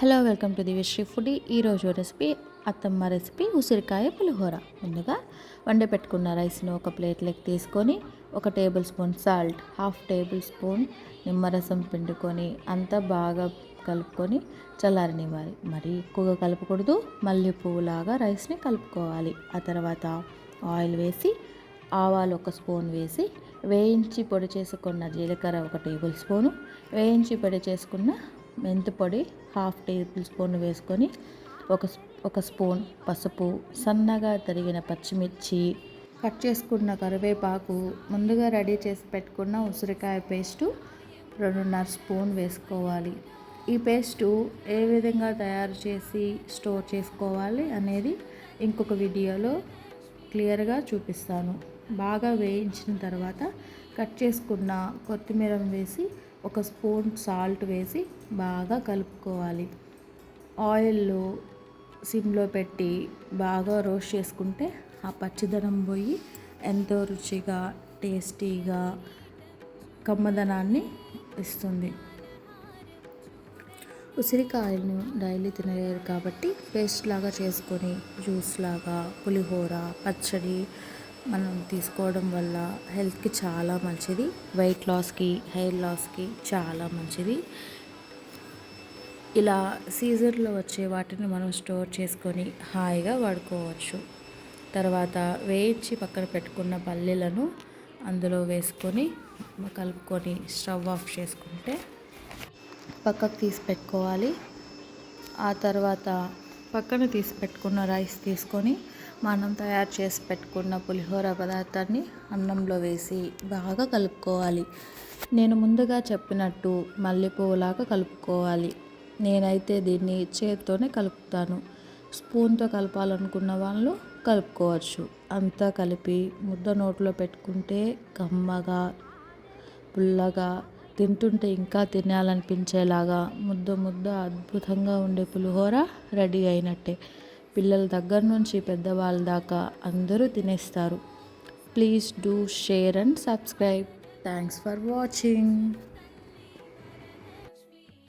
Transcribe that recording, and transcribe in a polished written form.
Hello, welcome to the Vishree foodie. ఈరోజు recipe అత్తమ్మ recipe ఉసిరికాయ పులిహోర. ముందుగా వండి పెట్టుకున్న రైస్ను ఒక ప్లేట్లోకి తీసుకొని 1 table spoon salt, 1/2 table spoon నిమ్మరసం పిండుకొని అంతా బాగా కలుపుకొని చల్లారనివ్వాలి. మరీ ఎక్కువగా కలపకూడదు, మల్లె పువ్వులాగా రైస్ని కలుపుకోవాలి. ఆ తర్వాత ఆయిల్ వేసి ఆవాలు 1 స్పూన్ వేసి వేయించి పొడి చేసుకున్న జీలకర్ర 1 టేబుల్ స్పూను, వేయించి పొడి చేసుకున్న మెంతి పొడి 1/2 టేబుల్ స్పూన్ వేసుకొని ఒక స్పూన్ పసుపు, సన్నగా తరిగిన పచ్చిమిర్చి, కట్ చేసుకున్న కరివేపాకు, ముందుగా రెడీ చేసి పెట్టుకున్న ఉసిరికాయ పేస్టు 2.5 స్పూన్ వేసుకోవాలి. ఈ పేస్టు ఏ విధంగా తయారు చేసి స్టోర్ చేసుకోవాలి అనేది ఇంకొక వీడియోలో క్లియర్గా చూపిస్తాను. బాగా వేయించిన తర్వాత కట్ చేసుకున్న కొత్తిమీర వేసి 1 స్పూన్ సాల్ట్ వేసి బాగా కలుపుకోవాలి. ఆయిల్లో సిమ్లో పెట్టి బాగా రోస్ట్ చేసుకుంటే ఆ పచ్చిదనం పోయి ఎంతో రుచిగా టేస్టీగా కమ్మదనాన్ని ఇస్తుంది. ఉసిరికాయలను డైలీ తినలేరు కాబట్టి పేస్ట్ లాగా చేసుకొని జ్యూస్ లాగా, పులిహోర, పచ్చడి మనం తీసుకోవడం వల్ల హెల్త్కి చాలా మంచిది. వెయిట్ లాస్కి, హెయిర్ లాస్కి చాలా మంచిది. ఇలా సీజన్లో వచ్చే వాటిని మనం స్టోర్ చేసుకొని హాయిగా వాడుకోవచ్చు. తర్వాత వేయించి పక్కన పెట్టుకున్న పల్లీలను అందులో వేసుకొని కలుపుకొని స్టవ్ ఆఫ్ చేసుకుంటే పక్కకు తీసి పెట్టుకోవాలి. ఆ తర్వాత పక్కన తీసి పెట్టుకున్న రైస్ తీసుకొని మనం తయారు చేసి పెట్టుకున్న పులిహోర పదార్థాన్ని అన్నంలో వేసి బాగా కలుపుకోవాలి. నేను ముందుగా చెప్పినట్టు మల్లెపువ్వులాగా కలుపుకోవాలి. నేనైతే దీన్ని చేత్తోనే కలుపుతాను. స్పూన్తో కలపాలనుకున్న వాళ్ళు కలుపుకోవచ్చు. అంతా కలిపి ముద్ద నోట్లో పెట్టుకుంటే కమ్మగా, పుల్లగా, తింటుంటే ఇంకా తినాలనిపించేలాగా ముద్ద ముద్ద అద్భుతంగా ఉండే పులిహోర రెడీ అయినట్టే. పిల్లల దగ్గర నుంచి పెద్దవాళ్ళ దాకా అందరూ తినేస్తారు. Please do share and subscribe. Thanks for watching.